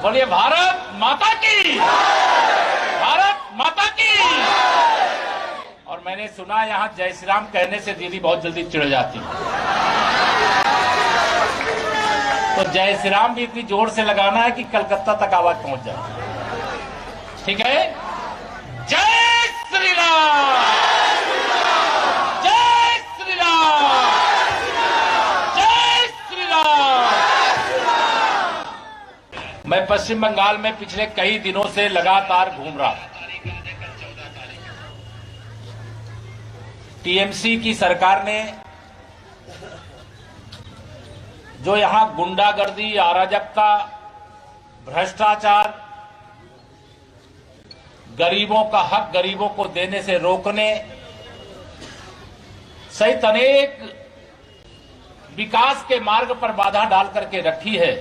बोलिए भारत माता की, भारत माता की। और मैंने सुना यहां जय श्री राम कहने से दीदी बहुत जल्दी चिढ़ जाती है, तो जय श्री राम भी इतनी जोर से लगाना है कि कलकत्ता तक आवाज पहुंच जाए। ठीक है, जय श्री राम, जय श्री राम, जय श्री राम। मैं पश्चिम बंगाल में पिछले कई दिनों से लगातार घूम रहा हूं। टीएमसी की सरकार ने जो यहां गुंडागर्दी, अराजकता, भ्रष्टाचार, गरीबों का हक गरीबों को देने से रोकने सहित अनेक विकास के मार्ग पर बाधा डाल करके रखी है,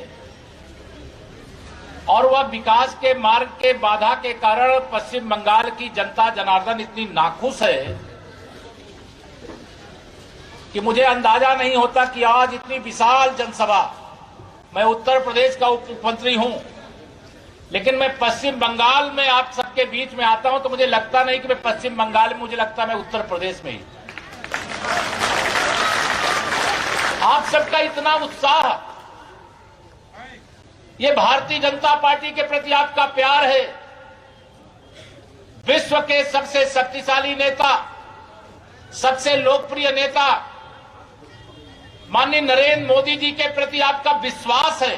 और वह विकास के मार्ग के बाधा के कारण पश्चिम बंगाल की जनता जनार्दन इतनी नाखुश है कि मुझे अंदाजा नहीं होता कि आज इतनी विशाल जनसभा, मैं उत्तर प्रदेश का उप मुख्यमंत्री हूं, लेकिन मैं पश्चिम बंगाल में आप सबके बीच में आता हूं तो मुझे लगता नहीं कि मैं पश्चिम बंगाल में, मुझे लगता मैं उत्तर प्रदेश में ही। आप सबका इतना उत्साह, ये भारतीय जनता पार्टी के प्रति आपका प्यार है। विश्व के सबसे शक्तिशाली नेता, सबसे लोकप्रिय नेता माननीय नरेंद्र मोदी जी के प्रति आपका विश्वास है।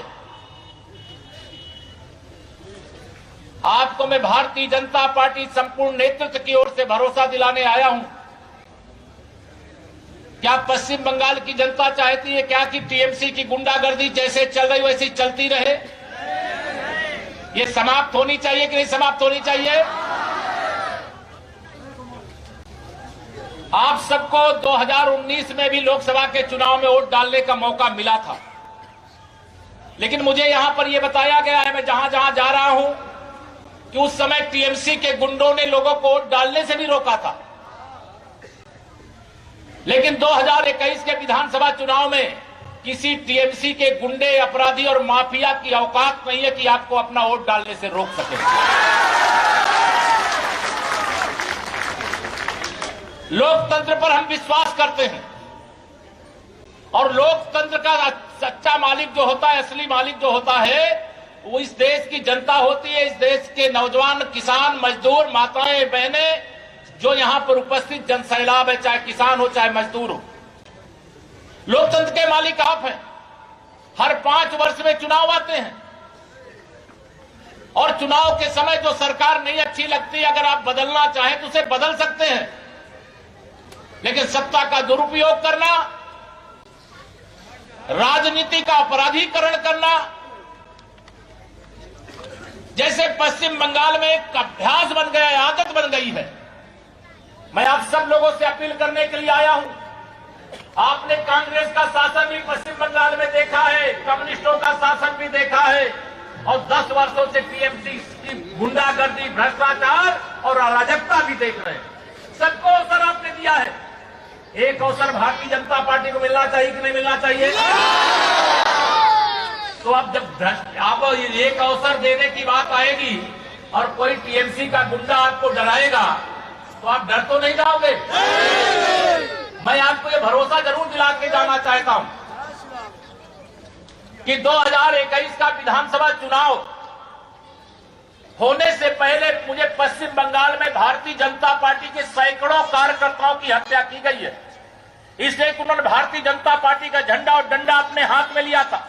आपको मैं भारतीय जनता पार्टी संपूर्ण नेतृत्व की ओर से भरोसा दिलाने आया हूं। क्या पश्चिम बंगाल की जनता चाहती है क्या कि टीएमसी की गुंडागर्दी जैसे चल रही वैसी चलती रहे? ये समाप्त होनी चाहिए कि नहीं समाप्त होनी चाहिए? आप सबको 2019 में भी लोकसभा के चुनाव में वोट डालने का मौका मिला था, लेकिन मुझे यहां पर यह बताया गया है, मैं जहां जहां जा रहा हूं, कि उस समय टीएमसी के गुंडों ने लोगों को वोट डालने से भी रोका था। लेकिन 2021 के विधानसभा चुनाव में किसी टीएमसी के गुंडे, अपराधी और माफिया की औकात नहीं है कि आपको अपना वोट डालने से रोक सके। लोकतंत्र पर हम विश्वास करते हैं, और लोकतंत्र का सच्चा मालिक जो होता है, असली मालिक जो होता है, वो इस देश की जनता होती है। इस देश के नौजवान, किसान, मजदूर, माताएं, बहनें, जो यहां पर उपस्थित जनसैलाब है, चाहे किसान हो चाहे मजदूर हो। लोकतंत्र के मालिक आप हैं। हर 5 वर्ष में चुनाव आते हैं, और चुनाव के समय जो सरकार नहीं अच्छी लगती, अगर आप बदलना चाहें तो उसे बदल सकते हैं, लेकिन सत्ता का दुरुपयोग करना, राजनीति का अपराधीकरण करना, जैसे पश्चिम बंगाल में एक अभ्यास बन गया है, आदत बन गई है। मैं आप सब लोगों से अपील करने के लिए आया हूं। आपने कांग्रेस का शासन भी पश्चिम बंगाल में देखा है, कम्युनिस्टों का शासन भी देखा है, और 10 वर्षों से टीएमसी की गुंडागर्दी, भ्रष्टाचार और अराजकता भी देख रहे हैं। सबको अवसर आपने दिया है। एक अवसर भारतीय जनता पार्टी को मिलना चाहिए कि नहीं मिलना चाहिए? तो अब जब आप एक अवसर देने की बात आएगी और कोई टीएमसी का गुंडा आपको डराएगा, तो आप डर तो नहीं जाओगे? मैं आपको ये भरोसा जरूर दिला के जाना चाहता हूं कि 2021 का विधानसभा चुनाव होने से पहले मुझे पश्चिम बंगाल में भारतीय जनता पार्टी के सैकड़ों कार्यकर्ताओं की हत्या की गई है, इसलिए कि उन्होंने भारतीय जनता पार्टी का झंडा और डंडा अपने हाथ में लिया था,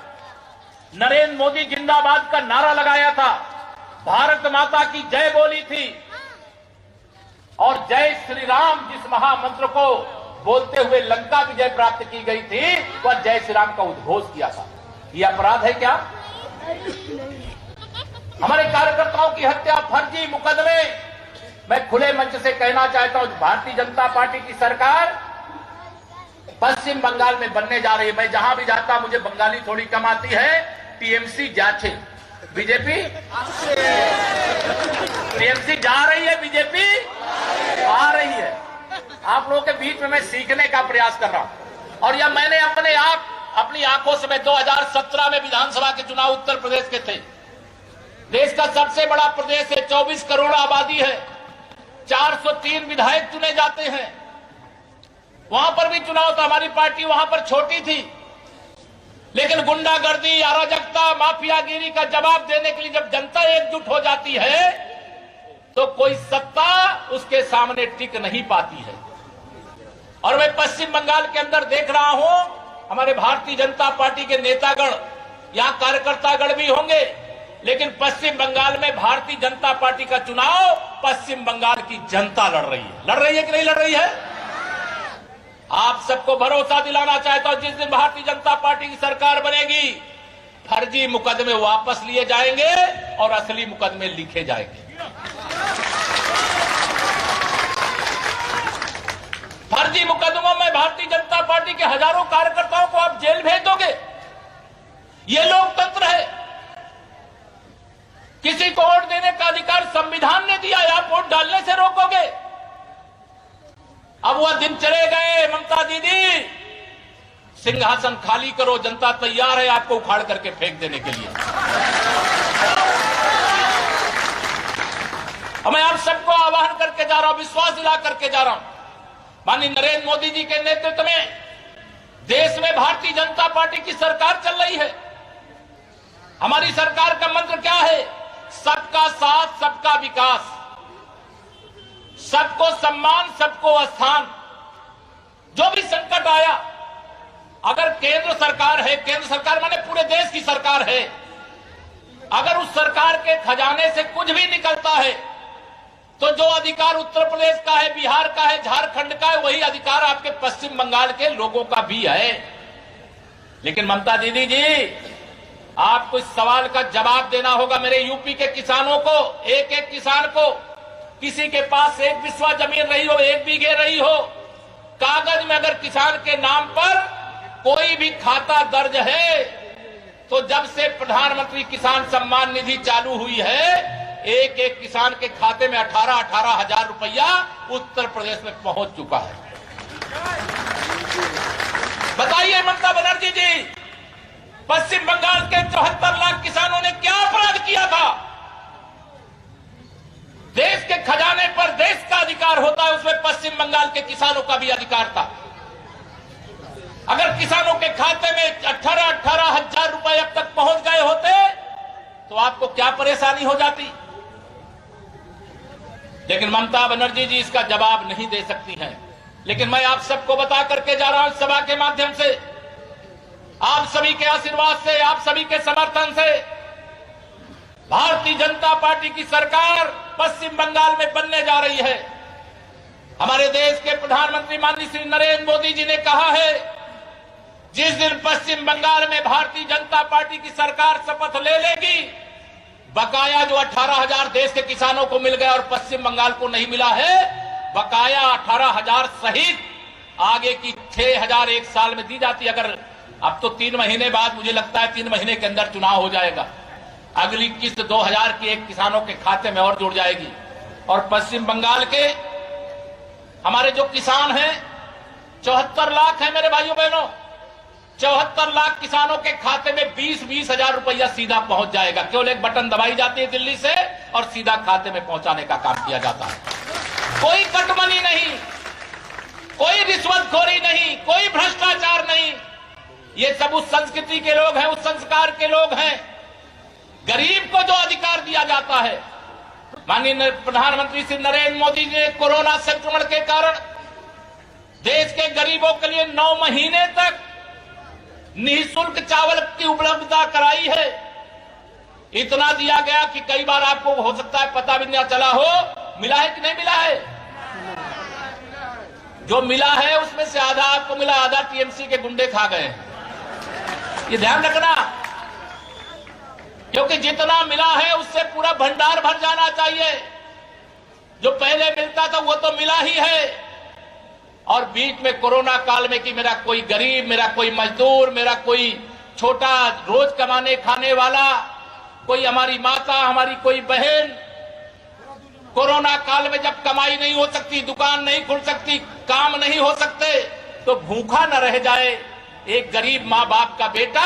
नरेंद्र मोदी जिंदाबाद का नारा लगाया था, भारत माता की जय बोली थी, और जय श्री राम जिस महामंत्र को बोलते हुए लंका विजय प्राप्त की गई थी, वह जय श्री राम का उद्घोष किया था। यह अपराध है क्या? हमारे कार्यकर्ताओं की हत्या, फर्जी मुकदमे। मैं खुले मंच से कहना चाहता हूं, भारतीय जनता पार्टी की सरकार पश्चिम बंगाल में बनने जा रही है। मैं जहां भी जाता, मुझे बंगाली थोड़ी कम आती है। टीएमसी जाचे, बीजेपी टीएमसी जा रही है, बीजेपी आ रही है। आप लोगों के बीच में मैं सीखने का प्रयास कर रहा हूं, और यह मैंने अपनी आंखों से, मैं 2017 में विधानसभा के चुनाव उत्तर प्रदेश के थे, देश का सबसे बड़ा प्रदेश है, 24 करोड़ आबादी है, 403 विधायक चुने जाते हैं। वहां पर भी चुनाव था, हमारी पार्टी वहां पर छोटी थी, लेकिन गुंडागर्दी, अराजकता, माफियागिरी का जवाब देने के लिए जब जनता एकजुट हो जाती है तो कोई सत्ता उसके सामने टिक नहीं पाती है। और मैं पश्चिम बंगाल के अंदर देख रहा हूं, हमारे भारतीय जनता पार्टी के नेतागण, यहां कार्यकर्तागण भी होंगे, लेकिन पश्चिम बंगाल में भारतीय जनता पार्टी का चुनाव पश्चिम बंगाल की जनता लड़ रही है। लड़ रही है कि नहीं लड़ रही है? आप सबको भरोसा दिलाना चाहता हूं, जिस दिन भारतीय जनता पार्टी की सरकार बनेगी, फर्जी मुकदमे वापस लिए जाएंगे और असली मुकदमे लिखे जाएंगे। फर्जी मुकदमों में भारतीय जनता पार्टी के हजारों कार्यकर्ताओं को आप जेल भेज दोगे। ये लोकतंत्र है। किसी को वोट देने का अधिकार संविधान ने दिया है, आप वोट डालने से रोकोगे? अब वह दिन चले गए। ममता दीदी, सिंहासन खाली करो, जनता तैयार है आपको उखाड़ करके फेंक देने के लिए। मैं आप सबको आह्वान करके जा रहा हूं, विश्वास दिला करके जा रहा हूं, माननीय नरेंद्र मोदी जी के नेतृत्व में देश में भारतीय जनता पार्टी की सरकार चल रही है। हमारी सरकार का मंत्र क्या है? सबका साथ, सबका विकास, सबको सम्मान, सबको स्थान। जो भी संकट आया, अगर केंद्र सरकार है, केंद्र सरकार माने पूरे देश की सरकार है, अगर उस सरकार के खजाने से कुछ भी निकलता है तो जो अधिकार उत्तर प्रदेश का है, बिहार का है, झारखंड का है, वही अधिकार आपके पश्चिम बंगाल के लोगों का भी है। लेकिन ममता दीदी जी, आपको इस सवाल का जवाब देना होगा। मेरे यूपी के किसानों को, एक एक किसान को, किसी के पास एक बिस्वा जमीन रही हो, 1 बीघे रही हो, कागज में अगर किसान के नाम पर कोई भी खाता दर्ज है, तो जब से प्रधानमंत्री किसान सम्मान निधि चालू हुई है, एक एक किसान के खाते में 18-18 हजार रुपया उत्तर प्रदेश में पहुंच चुका है। बताइए ममता बनर्जी जी, पश्चिम बंगाल के 74 लाख किसानों ने क्या अपराध किया था? देश के खजाने पर देश का अधिकार होता है, उसमें पश्चिम बंगाल के किसानों का भी अधिकार था। अगर किसानों के खाते में 18-18 हजार रुपए अब तक पहुंच गए होते तो आपको क्या परेशानी हो जाती? लेकिन ममता बनर्जी जी इसका जवाब नहीं दे सकती हैं। लेकिन मैं आप सबको बता करके जा रहा हूं सभा के माध्यम से, आप सभी के आशीर्वाद से, आप सभी के समर्थन से भारतीय जनता पार्टी की सरकार पश्चिम बंगाल में बनने जा रही है। हमारे देश के प्रधानमंत्री माननीय श्री नरेंद्र मोदी जी ने कहा है, जिस दिन पश्चिम बंगाल में भारतीय जनता पार्टी की सरकार शपथ ले लेगी, बकाया जो 18,000 देश के किसानों को मिल गया और पश्चिम बंगाल को नहीं मिला है, बकाया 18,000 सहित आगे की 6,000 एक साल में दी जाती। अगर अब तो 3 महीने बाद, मुझे लगता है 3 महीने के अंदर चुनाव हो जाएगा, अगली किस्त 2,000 की एक किसानों के खाते में और जुड़ जाएगी। और पश्चिम बंगाल के हमारे जो किसान हैं 74 लाख हैं मेरे भाइयों बहनों, 74 लाख किसानों के खाते में 20-20 हजार रुपया सीधा पहुंच जाएगा। केवल एक बटन दबाई जाती है दिल्ली से और सीधा खाते में पहुंचाने का काम किया जाता है। कोई कटमनी नहीं, कोई रिश्वतखोरी नहीं, कोई भ्रष्टाचार नहीं। ये सब उस संस्कृति के लोग हैं, उस संस्कार के लोग हैं। गरीब को जो अधिकार दिया जाता है, माननीय प्रधानमंत्री श्री नरेंद्र मोदी जी ने कोरोना संक्रमण के कारण देश के गरीबों के लिए 9 महीने तक निःशुल्क चावल की उपलब्धता कराई है। इतना दिया गया कि कई बार आपको हो सकता है पता भी नहीं चला हो, मिला है कि नहीं मिला है। जो मिला है उसमें से आधा आपको मिला, आधा टीएमसी के गुंडे खा गए। ये ध्यान रखना, क्योंकि जितना मिला है उससे पूरा भंडार भर जाना चाहिए। जो पहले मिलता था वो तो मिला ही है। और बीच में कोरोना काल में कि मेरा कोई गरीब, मेरा कोई मजदूर, मेरा कोई छोटा रोज कमाने खाने वाला, कोई हमारी माता, हमारी कोई बहन, कोरोना काल में जब कमाई नहीं हो सकती, दुकान नहीं खुल सकती, काम नहीं हो सकते, तो भूखा न रह जाए। एक गरीब माँ बाप का बेटा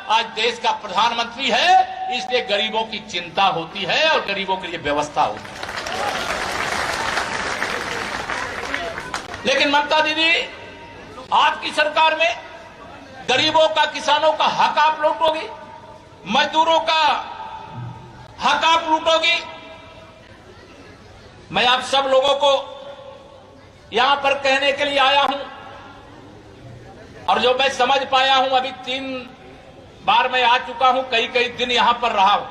आज देश का प्रधानमंत्री है इसलिए गरीबों की चिंता होती है और गरीबों के लिए व्यवस्था होती है। लेकिन ममता दीदी, आपकी सरकार में गरीबों का, किसानों का हक आप लूटोगी, मजदूरों का हक आप लूटोगी। मैं आप सब लोगों को यहां पर कहने के लिए आया हूं और जो मैं समझ पाया हूं, अभी 3 बार मैं आ चुका हूं, कई कई दिन यहां पर रहा हूं,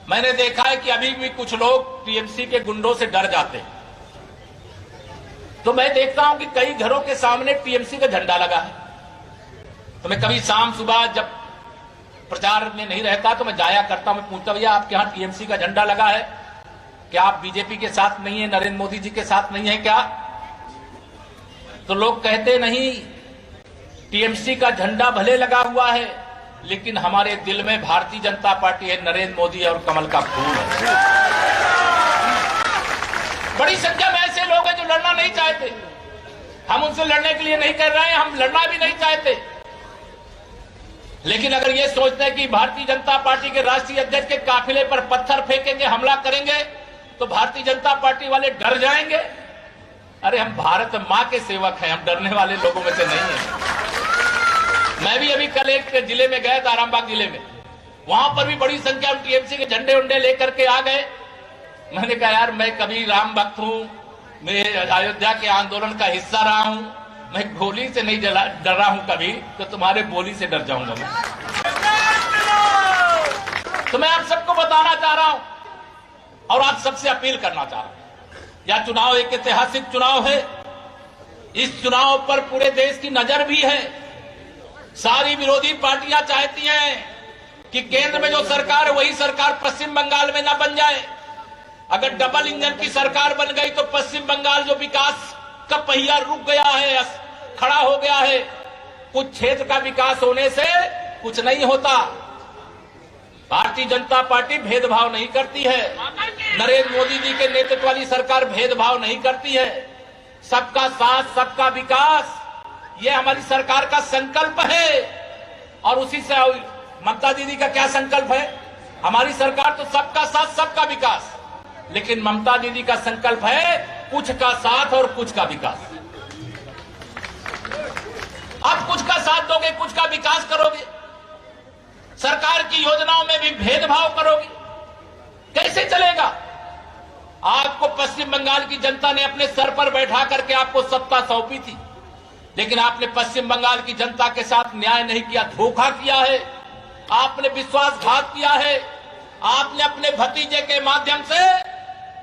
मैंने देखा है कि अभी भी कुछ लोग टीएमसी के गुंडों से डर जाते हैं। तो मैं देखता हूं कि कई घरों के सामने टीएमसी का झंडा लगा है। तो मैं कभी शाम सुबह जब प्रचार में नहीं रहता तो मैं जाया करता, मैं पूछता, भैया आपके यहां टीएमसी का झंडा लगा है क्या? आप बीजेपी के साथ नहीं है, नरेंद्र मोदी जी के साथ नहीं है क्या? तो लोग कहते नहीं, टीएमसी का झंडा भले लगा हुआ है लेकिन हमारे दिल में भारतीय जनता पार्टी है, नरेंद्र मोदी और कमल का फूल है। बड़ी संख्या में ऐसे लोग हैं जो लड़ना नहीं चाहते। हम उनसे लड़ने के लिए नहीं कर रहे हैं, हम लड़ना भी नहीं चाहते। लेकिन अगर ये सोचते हैं कि भारतीय जनता पार्टी के राष्ट्रीय अध्यक्ष के काफिले पर पत्थर फेंकेंगे, हमला करेंगे, तो भारतीय जनता पार्टी वाले डर जाएंगे। अरे हम भारत मां के सेवक हैं, हम डरने वाले लोगों में से नहीं हैं। मैं भी अभी कल एक जिले में गया था, आरामबाग जिले में, वहां पर भी बड़ी संख्या में टीएमसी के झंडे उंडे लेकर के आ गए। मैंने कहा यार, मैं कभी राम भक्त हूं, मैं अयोध्या के आंदोलन का हिस्सा रहा हूं, मैं गोली से नहीं डरा हूं कभी, तो तुम्हारे बोली से डर जाऊंगा मैं। तो मैं आप सबको बताना चाह रहा हूं और आप सबसे अपील करना चाह रहा हूं, यह चुनाव एक ऐतिहासिक चुनाव है। इस चुनाव पर पूरे देश की नजर भी है। सारी विरोधी पार्टियां चाहती हैं कि केंद्र में जो सरकार है वही सरकार पश्चिम बंगाल में न बन जाए। अगर डबल इंजन की सरकार बन गई तो पश्चिम बंगाल जो विकास का पहिया रुक गया है, खड़ा हो गया है। कुछ क्षेत्र का विकास होने से कुछ नहीं होता। भारतीय जनता पार्टी भेदभाव नहीं करती है। नरेंद्र मोदी जी के नेतृत्व वाली सरकार भेदभाव नहीं करती है। सबका साथ, सबका विकास, ये हमारी सरकार का संकल्प है। और उसी से ममता दीदी का क्या संकल्प है? हमारी सरकार तो सबका साथ, सबका विकास, लेकिन ममता दीदी का संकल्प है कुछ का साथ और कुछ का विकास। आप कुछ का साथ दोगे, कुछ का विकास करोगे, सरकार की योजनाओं में भी भेदभाव करोगे, कैसे चलेगा? आपको पश्चिम बंगाल की जनता ने अपने सर पर बैठा करके आपको सत्ता सौंपी थी, लेकिन आपने पश्चिम बंगाल की जनता के साथ न्याय नहीं किया, धोखा किया है, आपने विश्वासघात किया है। आपने अपने भतीजे के माध्यम से,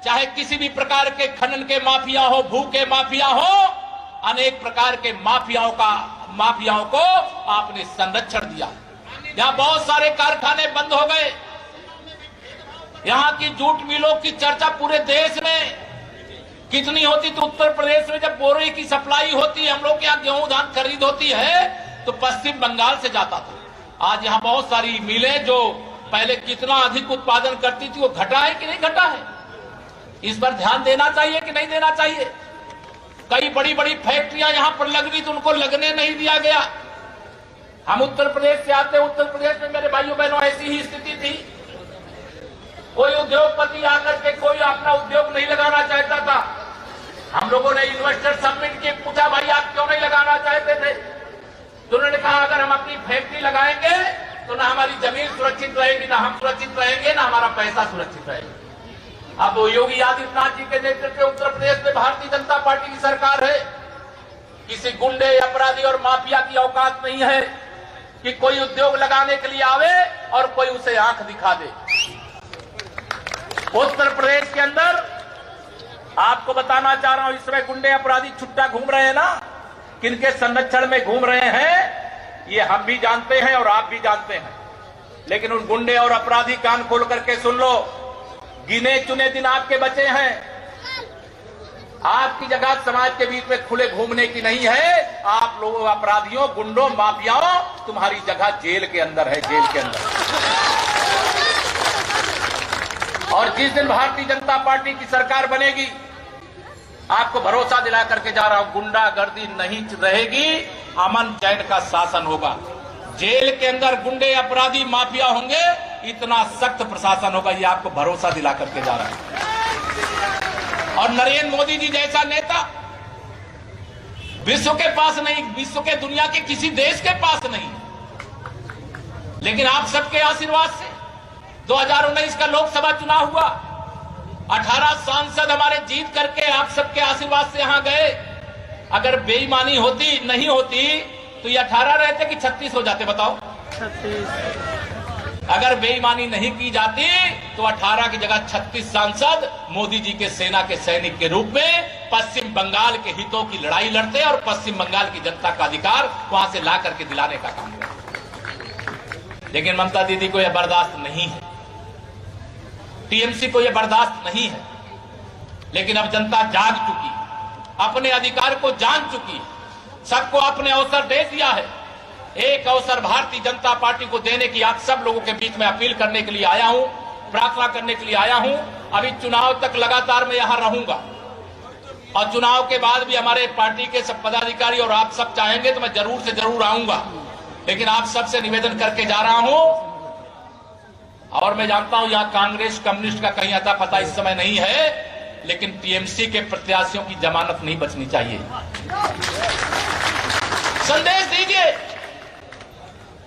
चाहे किसी भी प्रकार के खनन के माफिया हो, भू के माफिया हो, अनेक प्रकार के माफियाओं को आपने संरक्षण दिया। यहां बहुत सारे कारखाने बंद हो गए। यहां की जूट मिलों की चर्चा पूरे देश में कितनी होती, तो उत्तर प्रदेश में जब बोरे की सप्लाई होती है, हम लोग के यहाँ गेहूं धान खरीद होती है, तो पश्चिम बंगाल से जाता था। आज यहां बहुत सारी मिलें जो पहले कितना अधिक उत्पादन करती थी, वो घटा है कि नहीं घटा है? इस पर ध्यान देना चाहिए कि नहीं देना चाहिए? कई बड़ी बड़ी फैक्ट्रियां यहां पर लग रही थी, उनको लगने नहीं दिया गया। हम उत्तर प्रदेश से आते, उत्तर प्रदेश में मेरे भाइयों बहनों ऐसी ही स्थिति थी। कोई उद्योगपति आकर के कोई अपना उद्योग नहीं लगाना चाहता था। हम लोगों ने इन्वेस्टर समिट के पूछा, भाई आप क्यों नहीं लगाना चाहते थे? तो उन्होंने कहा, अगर हम अपनी फैक्ट्री लगाएंगे तो ना हमारी जमीन सुरक्षित रहेगी, ना हम सुरक्षित रहेंगे, ना हमारा पैसा सुरक्षित रहेगा। अब योगी आदित्यनाथ जी के नेतृत्व में उत्तर प्रदेश में भारतीय जनता पार्टी की सरकार है। किसी गुंडे, अपराधी और माफिया की औकात नहीं है कि कोई उद्योग लगाने के लिए आवे और कोई उसे आंख दिखा दे। उत्तर प्रदेश के अंदर आपको बताना चाह रहा हूं, इस समय गुंडे अपराधी छुट्टा घूम रहे हैं ना, किनके संरक्षण में घूम रहे हैं ये हम भी जानते हैं और आप भी जानते हैं। लेकिन उन गुंडे और अपराधी कान खोल करके सुन लो, गिने चुने दिन आपके बचे हैं। आपकी जगह समाज के बीच में खुले घूमने की नहीं है। आप लोगों, अपराधियों, गुंडों, माफियाओं, तुम्हारी जगह जेल के अंदर है, जेल के अंदर। और जिस दिन भारतीय जनता पार्टी की सरकार बनेगी, आपको भरोसा दिला करके जा रहा हूं, गुंडागर्दी नहीं रहेगी, अमन चैन का शासन होगा। जेल के अंदर गुंडे, अपराधी, माफिया होंगे, इतना सख्त प्रशासन होगा, ये आपको भरोसा दिला करके जा रहा है। और नरेंद्र मोदी जी जैसा नेता विश्व के पास नहीं, विश्व के दुनिया के किसी देश के पास नहीं, लेकिन आप सबके आशीर्वाद से 2019 का लोकसभा चुनाव हुआ, 18 सांसद हमारे जीत करके आप सबके आशीर्वाद से यहां गए। अगर बेईमानी होती नहीं होती तो ये 18 रहते कि 36 हो जाते, बताओ? 36। अगर बेईमानी नहीं की जाती तो 18 की जगह 36 सांसद मोदी जी के सेना के सैनिक के रूप में पश्चिम बंगाल के हितों की लड़ाई लड़ते और पश्चिम बंगाल की जनता का अधिकार वहां से ला करके दिलाने का काम करते। लेकिन ममता दीदी को यह बर्दाश्त नहीं है, टीएमसी को यह बर्दाश्त नहीं है। लेकिन अब जनता जाग चुकी, अपने अधिकार को जान चुकी, सबको अपने अवसर दे दिया है। एक अवसर भारतीय जनता पार्टी को देने की आप सब लोगों के बीच में अपील करने के लिए आया हूं, प्रार्थना करने के लिए आया हूं। अभी चुनाव तक लगातार मैं यहां रहूंगा और चुनाव के बाद भी हमारे पार्टी के सब पदाधिकारी और आप सब चाहेंगे तो मैं जरूर से जरूर आऊंगा। लेकिन आप सबसे निवेदन करके जा रहा हूं, और मैं जानता हूं यहां कांग्रेस कम्युनिस्ट का कहीं अता पता इस समय नहीं है, लेकिन टीएमसी के प्रत्याशियों की जमानत नहीं बचनी चाहिए। संदेश दीजिए,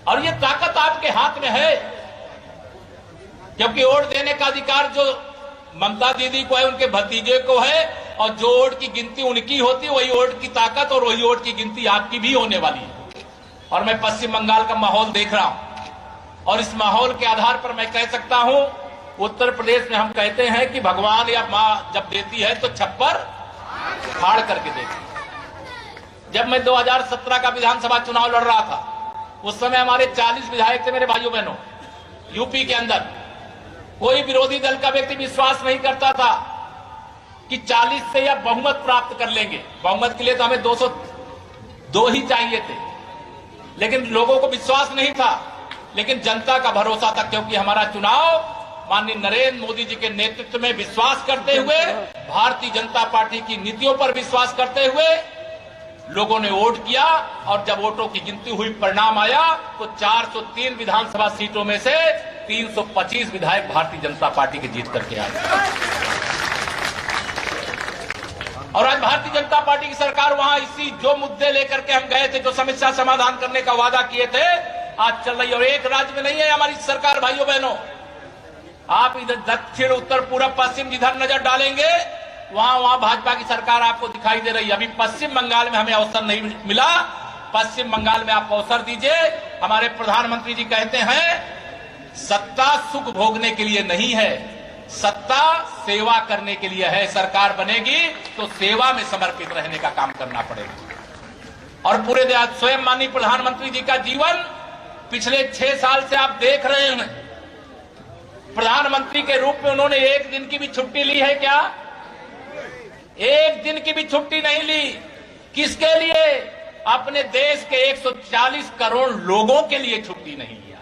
और ये ताकत आपके हाथ में है, क्योंकि वोट देने का अधिकार जो ममता दीदी को है, उनके भतीजे को है, और जो वोट की गिनती उनकी होती है, वही वोट की ताकत और वही वोट की गिनती आपकी भी होने वाली है। और मैं पश्चिम बंगाल का माहौल देख रहा हूं, और इस माहौल के आधार पर मैं कह सकता हूं, उत्तर प्रदेश में हम कहते हैं कि भगवान या मां जब देती है तो छप्पर फाड़ करके देती है। जब मैं 2017 का विधानसभा चुनाव लड़ रहा था, उस समय हमारे 40 विधायक थे मेरे भाइयों बहनों। यूपी के अंदर कोई विरोधी दल का व्यक्ति विश्वास नहीं करता था कि 40 से या बहुमत प्राप्त कर लेंगे। बहुमत के लिए तो हमें 202 ही चाहिए थे, लेकिन लोगों को विश्वास नहीं था। लेकिन जनता का भरोसा था, क्योंकि हमारा चुनाव माननीय नरेंद्र मोदी जी के नेतृत्व में विश्वास करते हुए, भारतीय जनता पार्टी की नीतियों पर विश्वास करते हुए लोगों ने वोट किया। और जब वोटों की गिनती हुई, परिणाम आया, तो 403 विधानसभा सीटों में से 325 विधायक भारतीय जनता पार्टी के जीत करके आए। और आज भारतीय जनता पार्टी की सरकार वहां इसी जो मुद्दे लेकर के हम गए थे, जो समस्या समाधान करने का वादा किए थे, आज चल रही। और एक राज्य में नहीं है हमारी सरकार भाइयों बहनों, आप इधर दक्षिण, उत्तर, पूरब, पश्चिम जिधर नजर डालेंगे वहां भाजपा की सरकार आपको दिखाई दे रही है। अभी पश्चिम बंगाल में हमें अवसर नहीं मिला, पश्चिम बंगाल में आप अवसर दीजिए। हमारे प्रधानमंत्री जी कहते हैं सत्ता सुख भोगने के लिए नहीं है, सत्ता सेवा करने के लिए है। सरकार बनेगी तो सेवा में समर्पित रहने का काम करना पड़ेगा। और पूरे स्वयं माननीय प्रधानमंत्री जी का जीवन पिछले 6 साल से आप देख रहे हैं। प्रधानमंत्री के रूप में उन्होंने एक दिन की भी छुट्टी ली है क्या? एक दिन की भी छुट्टी नहीं ली। किसके लिए? अपने देश के 140 करोड़ लोगों के लिए छुट्टी नहीं लिया।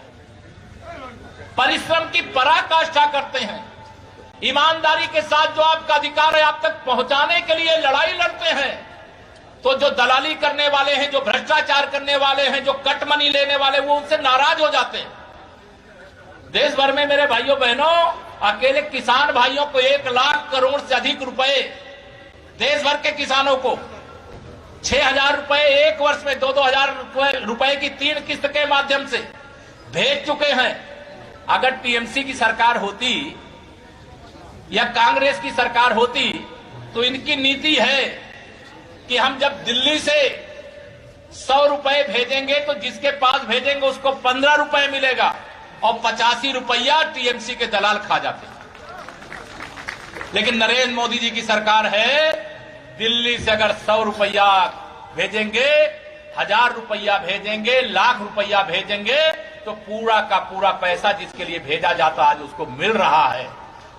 परिश्रम की पराकाष्ठा करते हैं, ईमानदारी के साथ जो आपका अधिकार है आप तक पहुंचाने के लिए लड़ाई लड़ते हैं। तो जो दलाली करने वाले हैं, जो भ्रष्टाचार करने वाले हैं, जो कट मनी लेने वाले, वो उनसे नाराज हो जाते हैं। देश भर में मेरे भाइयों बहनों, अकेले किसान भाइयों को 1 लाख करोड़ से अधिक रुपए, देश भर के किसानों को 6,000 रुपए एक वर्ष में 2-2 हजार रुपए की 3 किस्त के माध्यम से भेज चुके हैं। अगर टीएमसी की सरकार होती या कांग्रेस की सरकार होती तो इनकी नीति है कि हम जब दिल्ली से 100 रुपए भेजेंगे तो जिसके पास भेजेंगे उसको 15 रुपए मिलेगा और 85 रुपया टीएमसी के दलाल खा जाते हैं। लेकिन नरेंद्र मोदी जी की सरकार है, दिल्ली से अगर 100 रुपया भेजेंगे, 1000 रुपया भेजेंगे, लाख रुपया भेजेंगे तो पूरा का पूरा पैसा जिसके लिए भेजा जाता आज उसको मिल रहा है।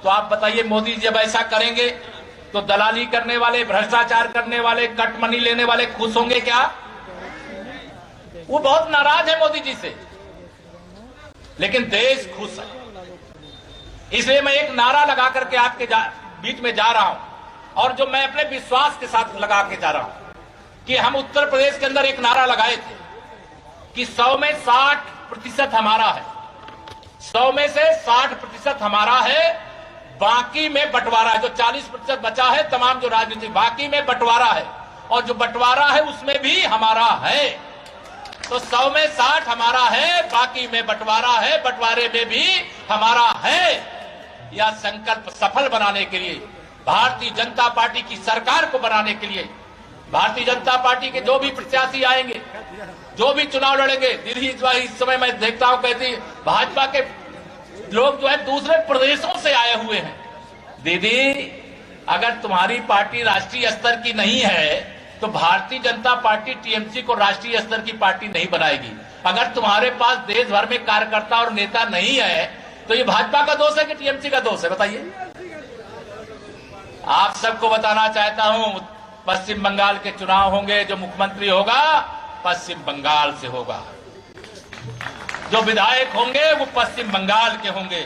तो आप बताइए, मोदी जी जब ऐसा करेंगे तो दलाली करने वाले, भ्रष्टाचार करने वाले, कट मनी लेने वाले खुश होंगे क्या? वो बहुत नाराज है मोदी जी से, लेकिन देश खुश है। इसलिए मैं एक नारा लगा करके आपके बीच में जा रहा हूं, और जो मैं अपने विश्वास के साथ लगा के जा रहा हूं कि हम उत्तर प्रदेश के अंदर एक नारा लगाए थे कि 100 में 60% हमारा है, 100 में से 60% हमारा है, बाकी में बंटवारा है। जो 40% बचा है तमाम जो राजनीतिक, बाकी में बंटवारा है, और जो बंटवारा है उसमें भी हमारा है। तो 100 में 60 हमारा है, बाकी में बंटवारा है, बंटवारे में भी हमारा है। यह संकल्प सफल बनाने के लिए, भारतीय जनता पार्टी की सरकार को बनाने के लिए, भारतीय जनता पार्टी के जो भी प्रत्याशी आएंगे, जो भी चुनाव लड़ेंगे, दीदी इस समय मैं देखता हूं कहती भाजपा के लोग जो है दूसरे प्रदेशों से आए हुए हैं। दीदी, अगर तुम्हारी पार्टी राष्ट्रीय स्तर की नहीं है तो भारतीय जनता पार्टी टीएमसी को राष्ट्रीय स्तर की पार्टी नहीं बनाएगी। अगर तुम्हारे पास देश भर में कार्यकर्ता और नेता नहीं है तो ये भाजपा का दोष है कि टीएमसी का दोष है? बताइए। आप सबको बताना चाहता हूं, पश्चिम बंगाल के चुनाव होंगे, जो मुख्यमंत्री होगा पश्चिम बंगाल से होगा, जो विधायक होंगे वो पश्चिम बंगाल के होंगे।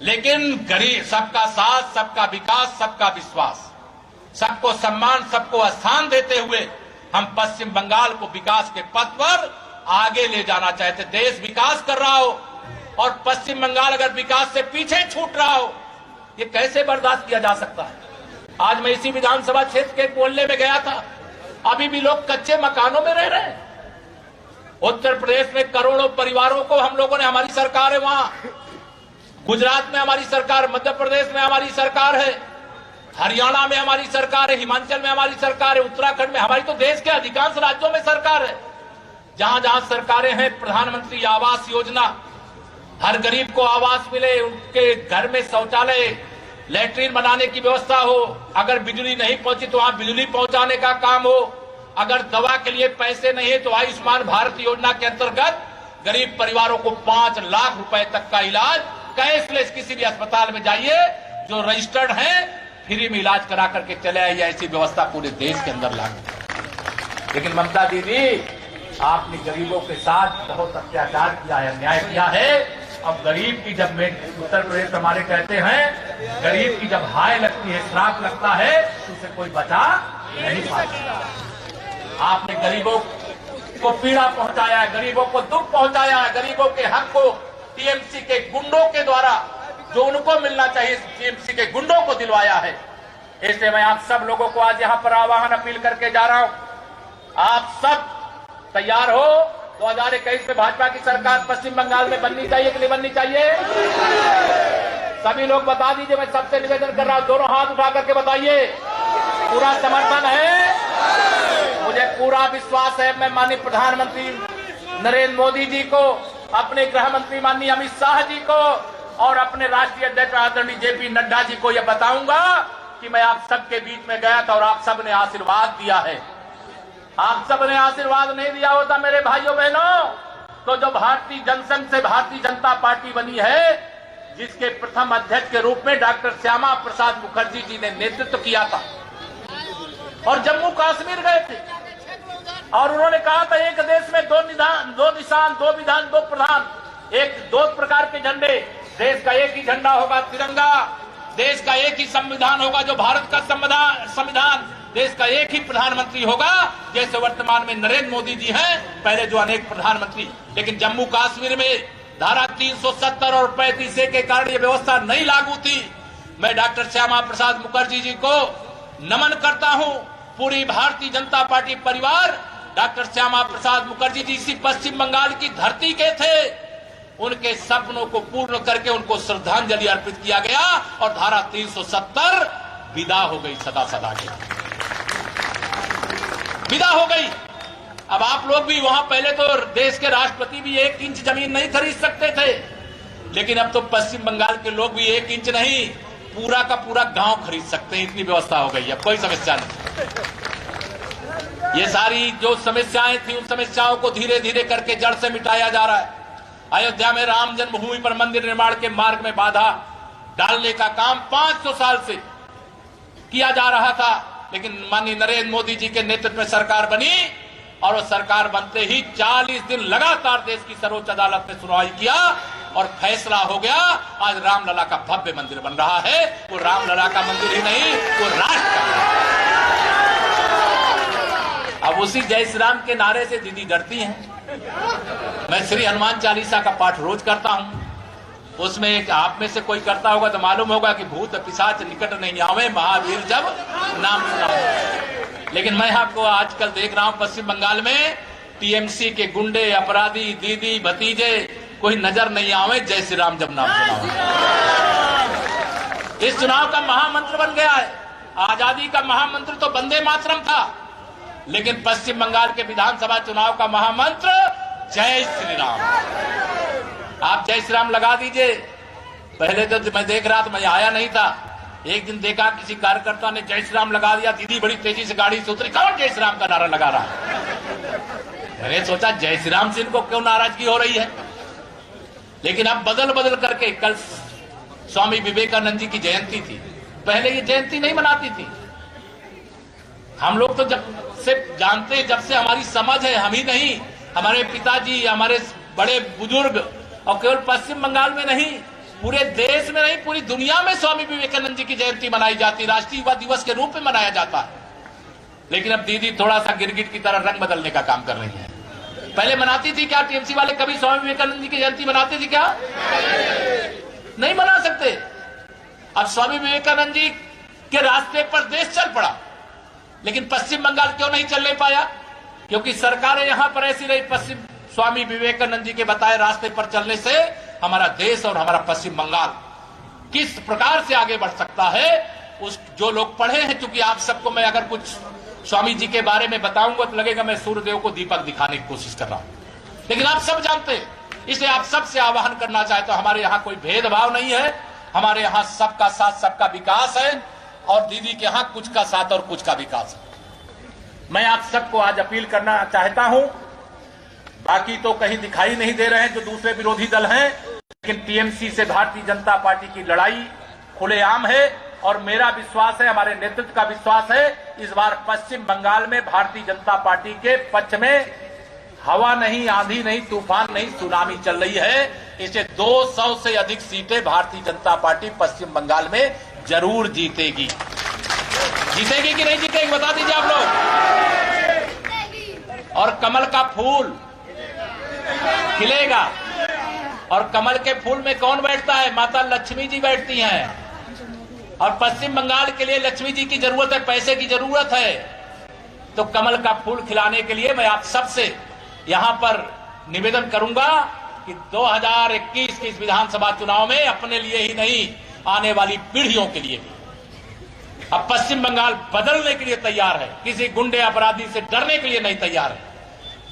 लेकिन गरीब, सबका साथ, सबका विकास, सबका विश्वास, सबको सम्मान, सबको स्थान देते हुए हम पश्चिम बंगाल को विकास के पथ पर आगे ले जाना चाहते। देश विकास कर रहा हो और पश्चिम बंगाल अगर विकास से पीछे छूट रहा हो, ये कैसे बर्दाश्त किया जा सकता है? आज मैं इसी विधानसभा क्षेत्र के बोलने में गया था, अभी भी लोग कच्चे मकानों में रह रहे हैं। उत्तर प्रदेश में करोड़ों परिवारों को हम लोगों ने, हमारी सरकार है वहां, गुजरात में हमारी सरकार, मध्य प्रदेश में हमारी सरकार है, हरियाणा में हमारी सरकार है, हिमाचल में हमारी सरकार है, उत्तराखंड में हमारी, तो देश के अधिकांश राज्यों में सरकार है। जहां जहां सरकारें हैं, प्रधानमंत्री आवास योजना, हर गरीब को आवास मिले, उनके घर में शौचालय, लैट्रिन बनाने की व्यवस्था हो, अगर बिजली नहीं पहुंची तो वहां बिजली पहुंचाने का काम हो, अगर दवा के लिए पैसे नहीं है तो आयुष्मान भारत योजना के अंतर्गत गरीब परिवारों को 5 लाख रुपए तक का इलाज कैशलेस, किसी भी अस्पताल में जाइए जो रजिस्टर्ड है, फ्री में इलाज करा करके चले आइए। ऐसी व्यवस्था पूरे देश के अंदर लागू। लेकिन ममता दीदी, आपने गरीबों के साथ बहुत अत्याचार किया है, अन्याय किया है। अब गरीब की जब उत्तर प्रदेश हमारे कहते हैं, गरीब की जब हाय लगती है, श्राप लगता है, तो उसे कोई बचा नहीं पाता। आपने गरीबों को पीड़ा पहुंचाया है, गरीबों को दुख पहुंचाया है, गरीबों के हक को टीएमसी के गुंडों के द्वारा जो उनको मिलना चाहिए टीएमसी के गुंडों को दिलवाया है। इसलिए मैं आप सब लोगों को आज यहां पर आह्वान अपील करके जा रहा हूं, आप सब तैयार हो। 2021 में भाजपा की सरकार पश्चिम बंगाल में बननी चाहिए कि नहीं बननी चाहिए? सभी लोग बता दीजिए, मैं सबसे निवेदन कर रहा हूं, दोनों हाथ उठा करके बताइए। पूरा समर्थन है? मुझे पूरा विश्वास है, मैं माननीय प्रधानमंत्री नरेंद्र मोदी जी को, अपने गृह मंत्री माननीय अमित शाह जी को और अपने राष्ट्रीय अध्यक्ष आदरणीय जेपी नड्डा जी को यह बताऊंगा कि मैं आप सबके बीच में गया था और आप सबने आशीर्वाद दिया है। आप सबने आशीर्वाद नहीं दिया होता मेरे भाइयों बहनों, तो जो भारतीय जनसंघ से भारतीय जनता पार्टी बनी है, जिसके प्रथम अध्यक्ष के रूप में डॉक्टर श्यामा प्रसाद मुखर्जी जी ने नेतृत्व किया था और जम्मू कश्मीर गए थे और उन्होंने कहा था एक देश में दो निशान, दो विधान, दो प्रधान, दो प्रकार के झंडे, देश का एक ही झंडा होगा तिरंगा, देश का एक ही संविधान होगा जो भारत का संविधान, देश का एक ही प्रधानमंत्री होगा जैसे वर्तमान में नरेंद्र मोदी जी हैं, पहले जो अनेक प्रधानमंत्री। लेकिन जम्मू कश्मीर में धारा 370 और 35A के कारण ये व्यवस्था नहीं लागू थी। मैं डॉक्टर श्यामा प्रसाद मुखर्जी जी को नमन करता हूं, पूरी भारतीय जनता पार्टी परिवार, डॉक्टर श्यामा प्रसाद मुखर्जी जी इसी पश्चिम बंगाल की धरती के थे, उनके सपनों को पूर्ण करके उनको श्रद्धांजलि अर्पित किया गया और धारा 370 विदा हो गई, सदा सदा के विदा हो गई। अब आप लोग भी वहां, पहले तो देश के राष्ट्रपति भी 1 इंच जमीन नहीं खरीद सकते थे, लेकिन अब तो पश्चिम बंगाल के लोग भी 1 इंच नहीं, पूरा का पूरा गांव खरीद सकते हैं, इतनी व्यवस्था हो गई। अब कोई समस्या नहीं। ये सारी जो समस्याएं थी, उन समस्याओं को धीरे धीरे करके जड़ से मिटाया जा रहा है। अयोध्या में राम जन्मभूमि पर मंदिर निर्माण के मार्ग में बाधा डालने का काम 500 साल से किया जा रहा था, लेकिन माननीय नरेंद्र मोदी जी के नेतृत्व में सरकार बनी और वो सरकार बनते ही 40 दिन लगातार देश की सर्वोच्च अदालत ने सुनवाई किया और फैसला हो गया। आज रामलला का भव्य मंदिर बन रहा है। वो रामलला का मंदिर ही नहीं, वो राष्ट्र का। अब उसी जय श्री राम के नारे से दीदी डरती हैं। मैं श्री हनुमान चालीसा का पाठ रोज करता हूं। उसमें एक आप में से कोई करता होगा तो मालूम होगा कि भूत पिशाच निकट नहीं आवे, महावीर जब नाम सुनावे। लेकिन मैं आपको आजकल देख रहा हूं पश्चिम बंगाल में टीएमसी के गुंडे, अपराधी, दीदी, भतीजे कोई नजर नहीं आवे, जय श्री राम जब नाम सुनावे। इस चुनाव का महामंत्र बन गया है। आजादी का महामंत्र तो वंदे मातरम था, लेकिन पश्चिम बंगाल के विधानसभा चुनाव का महामंत्र जय श्री राम। आप जय श्री राम लगा दीजिए। पहले तो मैं देख रहा था, मैं आया नहीं था, एक दिन देखा किसी कार्यकर्ता ने जय श्री राम लगा दिया। दीदी बड़ी तेजी से गाड़ी से उतरी, कौन जय श्री राम का नारा लगा रहा है? मैंने सोचा जय श्री राम से इनको क्यों नाराजगी हो रही है। लेकिन अब बदल बदल करके, कल स्वामी विवेकानंद जी की जयंती थी, पहले ये जयंती नहीं मनाती थी। हम लोग तो जब से जानते, जब से हमारी समझ है, हम ही नहीं, हमारे पिताजी, हमारे बड़े बुजुर्ग, और केवल पश्चिम बंगाल में नहीं, पूरे देश में नहीं, पूरी दुनिया में स्वामी विवेकानंद जी की जयंती मनाई जाती, राष्ट्रीय युवा दिवस के रूप में मनाया जाता है। लेकिन अब दीदी थोड़ा सा गिरगिट की तरह रंग बदलने का काम कर रही है। पहले मनाती थी क्या टीएमसी वाले? कभी स्वामी विवेकानंद जी की जयंती मनाती थी क्या? नहीं मना सकते। अब स्वामी विवेकानंद जी के रास्ते पर देश चल पड़ा, लेकिन पश्चिम बंगाल क्यों नहीं चलने पाया? क्योंकि सरकारें यहां पर ऐसी रही। पश्चिम स्वामी विवेकानंद जी के बताए रास्ते पर चलने से हमारा देश और हमारा पश्चिम बंगाल किस प्रकार से आगे बढ़ सकता है, उस जो लोग पढ़े हैं, क्योंकि आप सबको मैं अगर कुछ स्वामी जी के बारे में बताऊंगा तो लगेगा मैं सूर्यदेव को दीपक दिखाने की कोशिश कर रहा हूं, लेकिन आप सब जानते हैं। इसलिए आप सबसे आह्वान करना चाहते हो, हमारे यहाँ कोई भेदभाव नहीं है, हमारे यहाँ सबका साथ सबका विकास है, और दीदी के यहाँ कुछ का साथ और कुछ का विकास है। मैं आप सबको आज अपील करना चाहता हूं, बाकी तो कहीं दिखाई नहीं दे रहे हैं जो दूसरे विरोधी दल हैं, लेकिन टीएमसी से भारतीय जनता पार्टी की लड़ाई खुलेआम है, और मेरा विश्वास है, हमारे नेतृत्व का विश्वास है, इस बार पश्चिम बंगाल में भारतीय जनता पार्टी के पक्ष में हवा नहीं, आंधी नहीं, तूफान नहीं, सुनामी चल रही है। इसे 200 से अधिक सीटें भारतीय जनता पार्टी पश्चिम बंगाल में जरूर जीतेगी। जीतेगी कि नहीं जीतेगी बता दीजिए आप लोग। और कमल का फूल खिलेगा, और कमल के फूल में कौन बैठता है? माता लक्ष्मी जी बैठती हैं, और पश्चिम बंगाल के लिए लक्ष्मी जी की जरूरत है, पैसे की जरूरत है। तो कमल का फूल खिलाने के लिए मैं आप सबसे यहां पर निवेदन करूंगा कि 2021 के इस विधानसभा चुनाव में अपने लिए ही नहीं, आने वाली पीढ़ियों के लिए भी अब पश्चिम बंगाल बदलने के लिए तैयार है, किसी गुंडे अपराधी से डरने के लिए नहीं तैयार है।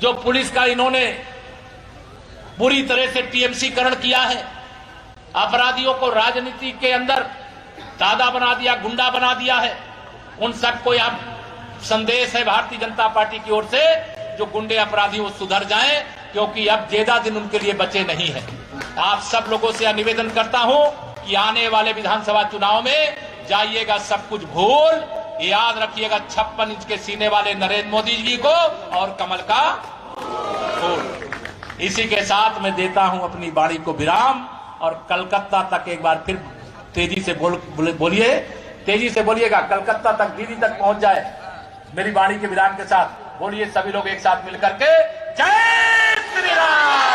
जो पुलिस का इन्होंने बुरी तरह से टीएमसीकरण किया है, अपराधियों को राजनीति के अंदर दादा बना दिया, गुंडा बना दिया है, उन सबको यह संदेश है भारतीय जनता पार्टी की ओर से, जो गुंडे अपराधी वो सुधर जाएं, क्योंकि अब ज्यादा दिन उनके लिए बचे नहीं है। आप सब लोगों से यह निवेदन करता हूं कि आने वाले विधानसभा चुनाव में जाइएगा सब कुछ भूल, याद रखिएगा 56 इंच के सीने वाले नरेंद्र मोदी जी को और कमल का फूल। इसी के साथ मैं देता हूं अपनी वाणी को विराम, और कलकत्ता तक एक बार फिर तेजी से बोलिए, तेजी से बोलिएगा, कलकत्ता तक, दीदी तक पहुंच जाए मेरी वाणी के विराम के साथ। बोलिए सभी लोग एक साथ मिलकर के, जय श्री राम।